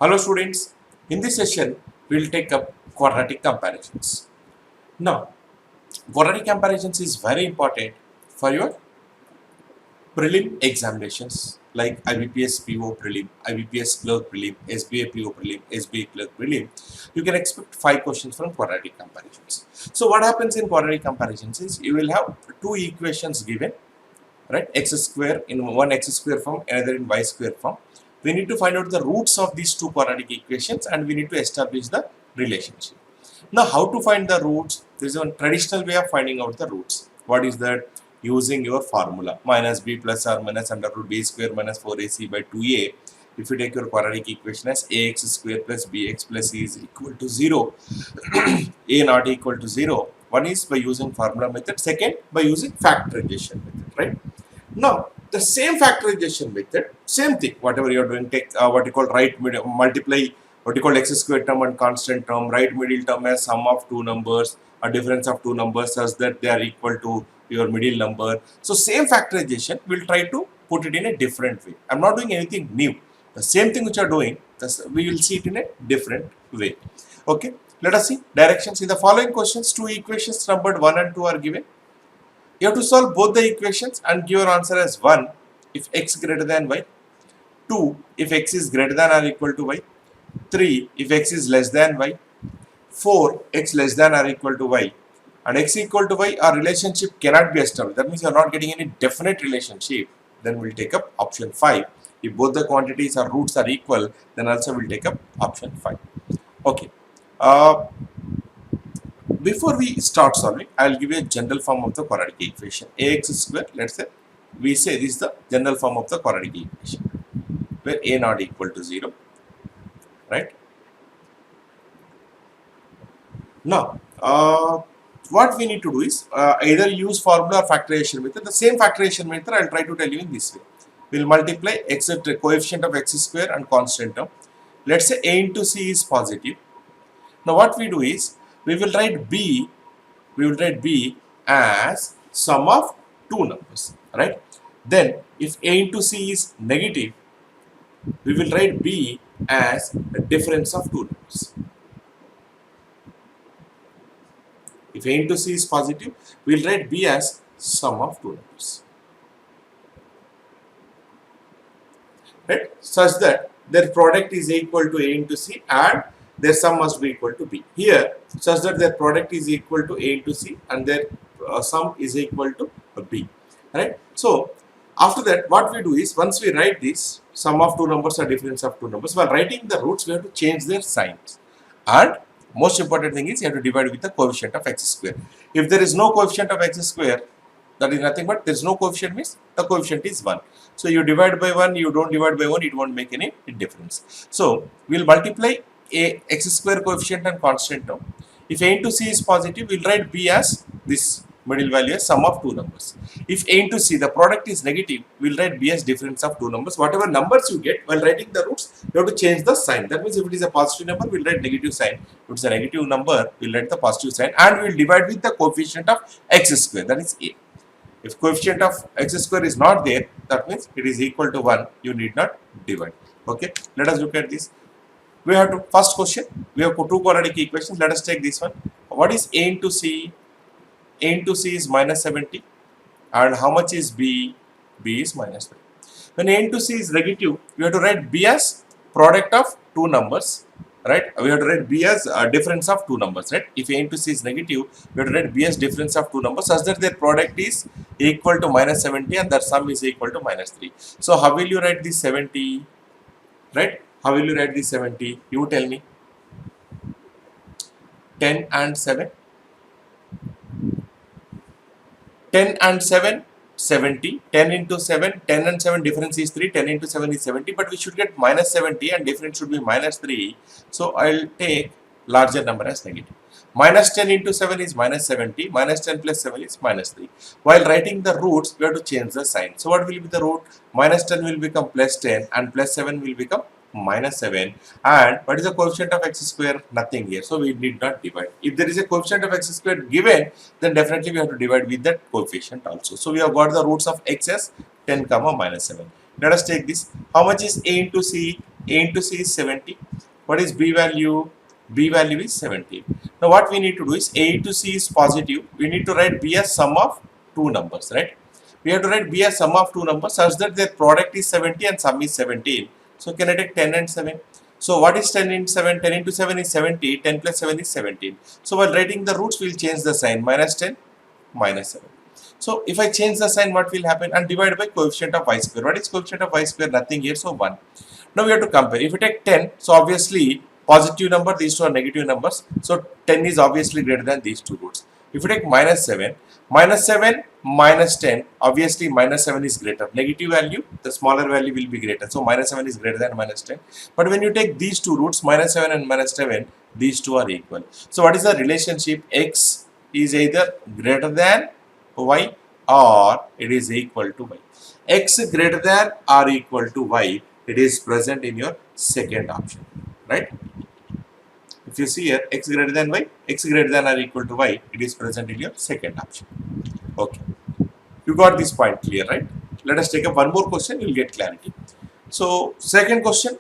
Hello students, in this session we will take up quadratic comparisons. Now, quadratic comparisons is very important for your prelim examinations like IBPS PO prelim, IBPS clerk prelim, SBA PO prelim, SBA clerk prelim. You can expect 5 questions from quadratic comparisons. So what happens in quadratic comparisons is you will have two equations given, right? X square in one x square form, another in y square form. We need to find out the roots of these two quadratic equations and we need to establish the relationship. Now, how to find the roots? There is a traditional way of finding out the roots. What is that? Using your formula minus b plus or minus under root b square minus 4ac by 2a. If you take your quadratic equation as ax square plus bx plus c is equal to 0, a not equal to 0. One is by using formula method, second by using factorization method, right? Now, the same factorization method, same thing, whatever you are doing, take what you call right middle, multiply what you call x square term and constant term, right middle term as sum of two numbers, a difference of two numbers such that they are equal to your middle number. So, same factorization, we'll try to put it in a different way. I'm not doing anything new. The same thing which you are doing, we will see it in a different way. Okay, let us see directions. In the following questions, two equations numbered 1 and 2 are given. You have to solve both the equations and give your answer as 1 if x greater than y, 2 if x is greater than or equal to y, 3 if x is less than y, 4 x less than or equal to y, and x equal to y, our relationship cannot be established. That means you are not getting any definite relationship. Then we'll take up option 5. If both the quantities or roots are equal, then also we'll take up option 5. Okay. Before we start solving, I will give you a general form of the quadratic equation. Ax square, let's say, we say this is the general form of the quadratic equation, where a not equal to 0, right? Now, what we need to do is either use formula or factorization method. The same factorization method I will try to tell you in this way. We will multiply x at coefficient of x square and constant term. Let's say a into c is positive. Now, what we do is we will write b as sum of two numbers, right? Then if a into c is negative, we will write b as the difference of two numbers. If a into c is positive, we will write b as sum of two numbers, right? Such that their product is equal to a into c and their sum must be equal to b. Here, such that their product is equal to a into c and their sum is equal to b, right? So, after that, what we do is, once we write this, sum of two numbers or difference of two numbers, while writing the roots, we have to change their signs. And most important thing is, you have to divide with the coefficient of x square. If there is no coefficient of x square, that is nothing but there is no coefficient means the coefficient is 1. So, you divide by 1, you don't divide by 1, it won't make any difference. So, we will multiply a x square coefficient and constant term. If a into c is positive, we will write b as this middle value as sum of two numbers. If a into c, the product is negative, we will write b as difference of two numbers. Whatever numbers you get while writing the roots, you have to change the sign. That means if it is a positive number, we will write negative sign. If it is a negative number, we will write the positive sign and we will divide with the coefficient of x square, that is a. If coefficient of x square is not there, that means it is equal to 1, you need not divide. Okay, let us look at this. We have to, first question, we have two quadratic equations. Let us take this one. What is a into c? A into c is minus 70 and how much is b? B is minus 3. When a into c is negative, we have to write b as product of two numbers, right? We have to write b as a difference of two numbers, right? If a into c is negative, we have to write b as difference of two numbers such that their product is equal to minus 70 and their sum is equal to minus 3. So how will you write this 70, right? How will you write this 70? You tell me. 10 and 7. 10 and 7, 70. 10 into 7, 10 and 7 difference is 3. 10 into 7 is 70. But we should get minus 70 and difference should be minus 3. So I'll take larger number as negative. Minus 10 into 7 is minus 70. Minus 10 plus 7 is minus 3. While writing the roots, we have to change the sign. So what will be the root? Minus 10 will become plus 10 and plus 7 will become minus 7. And what is the coefficient of x square? Nothing here. So we need not divide. If there is a coefficient of x square given, then definitely we have to divide with that coefficient also. So we have got the roots of x as 10 comma minus 7. Let us take this. How much is a into c? A into c is 70. What is B value? B value is 17. Now what we need to do is A into C is positive. We need to write B as sum of two numbers, right? We have to write B as sum of two numbers such that their product is 70 and sum is 17. So can I take 10 and 7? So what is 10 into 7? 10 into 7 is 70. 10 plus 7 is 17. So while writing the roots, we'll change the sign. Minus 10, minus 7. So if I change the sign, what will happen? And divide by coefficient of y square. What is coefficient of y square? Nothing here, so 1. Now we have to compare. If you take 10, so obviously positive number, these two are negative numbers. So 10 is obviously greater than these two roots. If you take minus 7, minus 10, obviously minus 7 is greater. Negative value, the smaller value will be greater. So minus 7 is greater than minus 10. But when you take these two roots, minus 7 and minus 7, these two are equal. So what is the relationship? X is either greater than y or it is equal to y. X greater than or equal to y, it is present in your second option, right? If you see here, x greater than y, x greater than or equal to y, it is present in your second option. Okay, you got this point clear, right? Let us take up one more question, you will get clarity. So second question,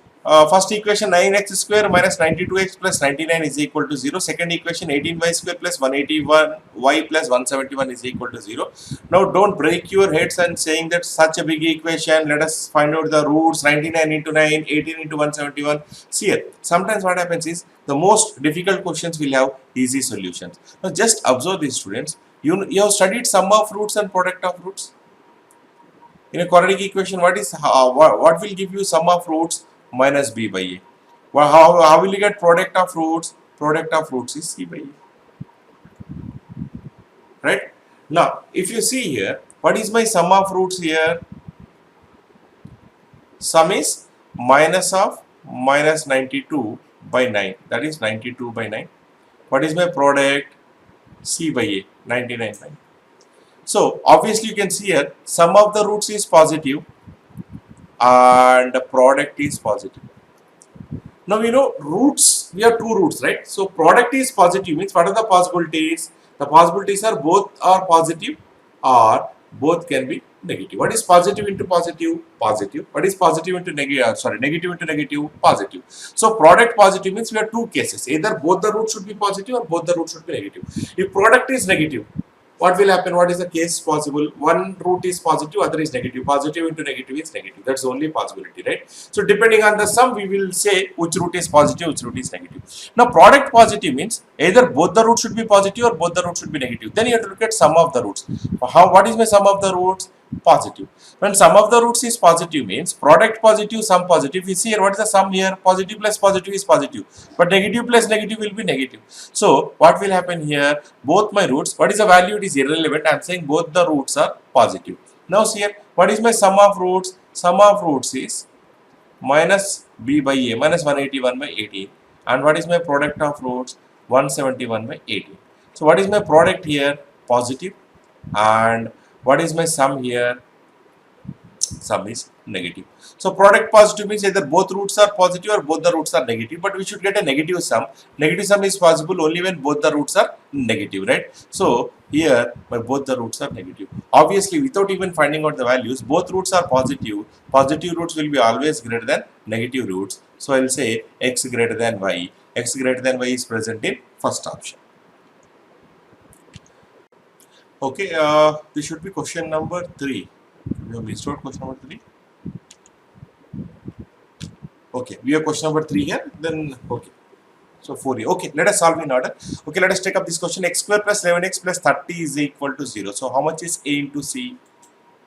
first equation 9x square minus 92x plus 99 is equal to 0. Second equation 18y square plus 181y plus 171 is equal to 0. Now don't break your heads and saying that such a big equation, let us find out the roots. 99 into 9, 18 into 171. See here, sometimes what happens is the most difficult questions will have easy solutions. Now just observe these students. You have studied sum of roots and product of roots. In a quadratic equation, what will give you sum of roots? Minus b by a. Well, how will you get product of roots? Product of roots is c by a. Right? Now, if you see here, what is my sum of roots here? Sum is minus of minus 92 by 9. That is 92 by 9. What is my product? C by a, 99 by 9. So, obviously you can see here, sum of the roots is positive and the product is positive. Now we know roots, we have two roots, right? So product is positive means what are the possibilities? The possibilities are both are positive or both can be negative. What is positive into positive? Positive. What is positive into negative? Negative into negative? Positive. So product positive means we have two cases. Either both the roots should be positive or both the roots should be negative. If product is negative, what will happen? What is the case possible? One root is positive, other is negative. Positive into negative is negative. That's the only possibility, right? So depending on the sum, we will say which root is positive, which root is negative. Now product positive means either both the roots should be positive or both the roots should be negative. Then you have to look at sum of the roots. What is my sum of the roots? Positive. When sum of the roots is positive means product positive, sum positive. You see here, what is the sum here? Positive plus positive is positive, but negative plus negative will be negative. So what will happen here? Both my roots, what is the value? It is irrelevant. I am saying both the roots are positive. Now see here, what is my sum of roots? Sum of roots is minus b by a, minus 181 by 18. And what is my product of roots? 171 by 18. So what is my product here? Positive. And what is my sum here? Sum is negative. So product positive means either both roots are positive or both the roots are negative, but we should get a negative sum. Negative sum is possible only when both the roots are negative, right? So here both the roots are negative. Obviously without even finding out the values, both roots are positive. Positive roots will be always greater than negative roots. So I will say x greater than y. X greater than y is present in first option. Okay, this should be question number 3. We have missed out question number 3. Okay, we have question number 3 here. Then okay, so 4 here. Okay, let us solve in order. Okay, let us take up this question. X square plus 11x plus 30 is equal to 0. So how much is a into c?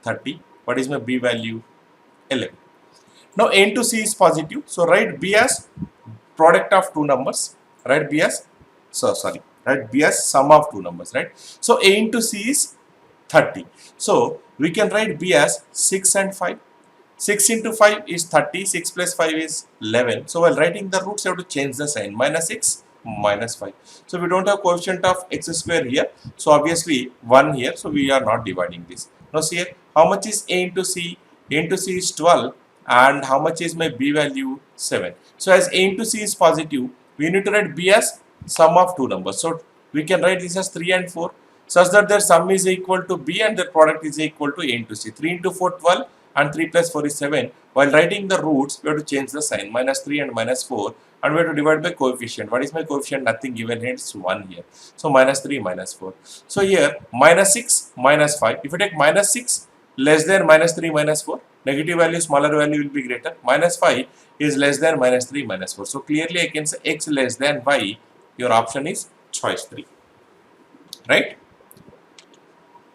30. What is my b value? 11. Now a into c is positive. So write b as product of two numbers. Write b as write b as sum of two numbers, right? So a into c is 30. So we can write b as 6 and 5. 6 into 5 is 30. 6 plus 5 is 11. So while writing the roots, you have to change the sign. Minus 6, minus 5. So we don't have coefficient of x square here. So obviously 1 here. So we are not dividing this. Now see here, how much is a into c? A into c is 12. And how much is my b value? 7. So as a into c is positive, we need to write b as sum of two numbers. So we can write this as 3 and 4 such that their sum is equal to b and their product is equal to a into c. 3 into 4, 12. and 3 plus 4 is 7. While writing the roots, we have to change the sign, minus 3 and minus 4, and we have to divide by coefficient. What is my coefficient? Nothing given here, it's 1 here. So minus 3, minus 4. So here, minus 6, minus 5. If you take minus 6, less than minus 3, minus 4, negative value, smaller value will be greater. Minus 5 is less than minus 3, minus 4. So clearly I can say x less than y. Your option is choice 3. Right?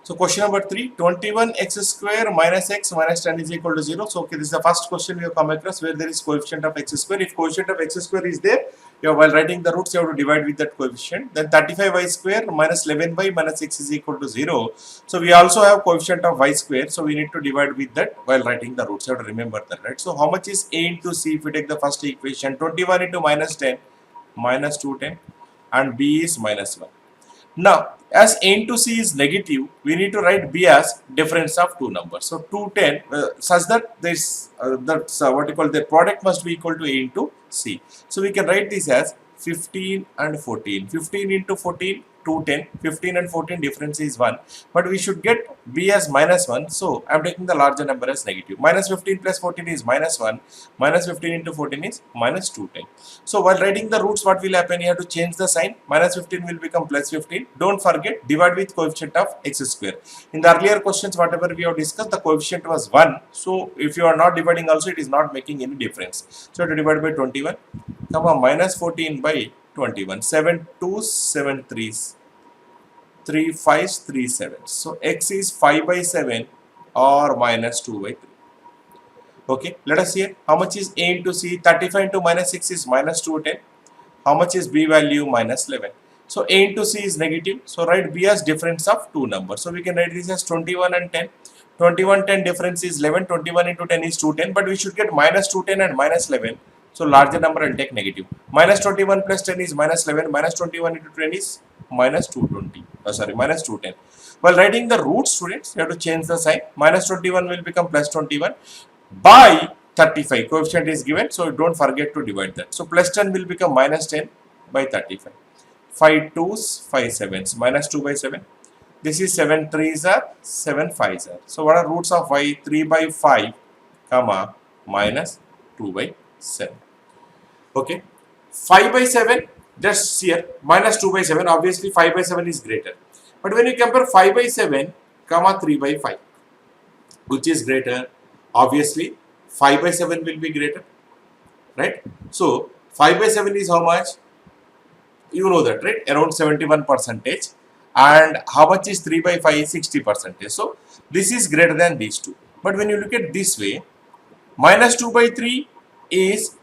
So question number 3, 21x square minus x minus 10 is equal to 0. So okay, this is the first question we have come across where there is coefficient of x square. If coefficient of x square is there, while writing the roots you have to divide with that coefficient. Then 35y square minus 11y minus x is equal to 0. So we also have coefficient of y square. So we need to divide with that while writing the roots. You have to remember that, right? So how much is a into c if we take the first equation? 21 into minus 10, minus 210, and b is minus 1. Now, as a into c is negative, we need to write b as difference of two numbers. So 210 such that this what you call the product must be equal to a into c. So we can write this as 15 and 14. 15 into 14, 210. 15 and 14 difference is 1. But we should get b as minus 1. So I am taking the larger number as negative. Minus 15 plus 14 is minus 1. Minus 15 into 14 is minus 210. So while writing the roots, what will happen? You have to change the sign. Minus 15 will become plus 15. Don't forget, divide with coefficient of x square. In the earlier questions, whatever we have discussed, the coefficient was 1. So if you are not dividing also, it is not making any difference. So to divide by 21, minus 14 by 21. 7 2s, 7 3s. 3 5s, 3 7s. So x is 5 by 7 or minus 2 by 3. Okay, let us see how much is a into c. 35 into minus 6 is minus 210. How much is b value? Minus 11. So a into c is negative. So write b as difference of two numbers. So we can write this as 21 and 10. 21, 10 difference is 11. 21 into 10 is 210. But we should get minus 210 and minus 11. So larger number and take negative. Minus 21 plus 10 is minus 11. Minus 21 into 10 is minus 220. Minus 210. While writing the roots, students, you have to change the sign. Minus 21 will become plus 21 by 35. Coefficient is given, so don't forget to divide that. So plus 10 will become minus 10 by 35. 5 2s, 5 7s. Minus 2 by 7. This is 7 3s are, 7 5s are. So what are roots of y? 3 by 5, comma, minus 2 by 7. Okay. 5 by 7, just here, minus 2 by 7. Obviously 5 by 7 is greater. But when you compare 5 by 7, comma 3 by 5, which is greater? Obviously 5 by 7 will be greater, right? So 5 by 7 is how much? You know that, right? Around 71%. And how much is 3 by 5? 60%. So this is greater than these two. But when you look at this way, minus 2 by 3 is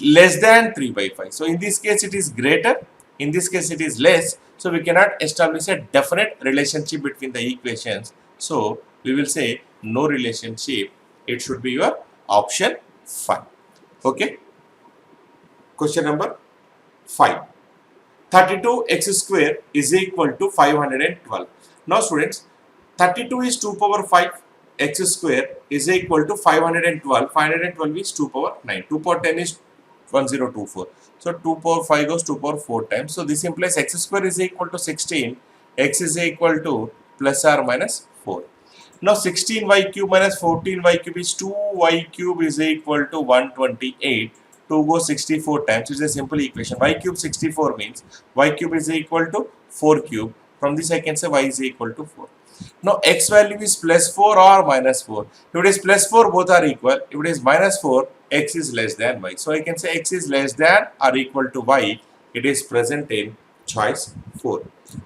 less than 3 by 5. So in this case it is greater, in this case it is less. So we cannot establish a definite relationship between the equations. So we will say no relationship. It should be your option 5. Okay. Question number 5. 32x square is equal to 512. Now students, 32 is 2 power 5. X square is equal to 512. 512 is 2 power 9. 2 power 10 is 1024. So 2 power 5 goes 2 power 4 times. So this implies x square is equal to 16. X is equal to plus or minus 4. Now 16y cube minus 14y cube is 2y cube is equal to 128. 2 goes 64 times. It's a simple equation. Y cube 64 means y cube is equal to 4 cube. From this I can say y is equal to 4. Now x value is plus 4 or minus 4. If it is plus 4, both are equal. If it is minus 4, x is less than y. So I can say x is less than or equal to y. It is present in choice 4.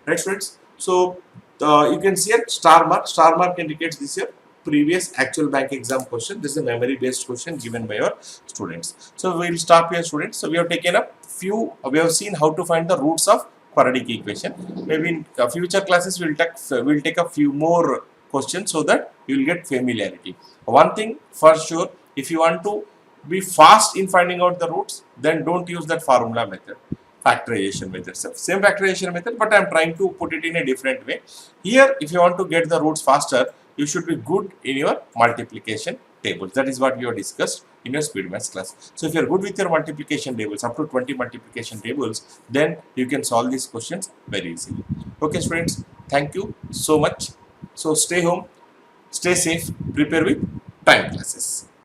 Right, students? So you can see a star mark. Star mark indicates this year previous actual bank exam question. This is a memory based question given by your students. So we will stop here, students. So we have taken up few, we have seen how to find the roots of quadratic equation. Maybe in future classes we will take a few more questions so that you will get familiarity. One thing for sure, if you want to be fast in finding out the roots, then don't use that formula method, factorization method. Same factorization method, but I am trying to put it in a different way. Here, if you want to get the roots faster, you should be good in your multiplication tables. That is what we have discussed in your speed maths class. So if you are good with your multiplication tables, up to 20 multiplication tables, then you can solve these questions very easily. Okay, students, thank you so much. So stay home, stay safe, prepare with time classes.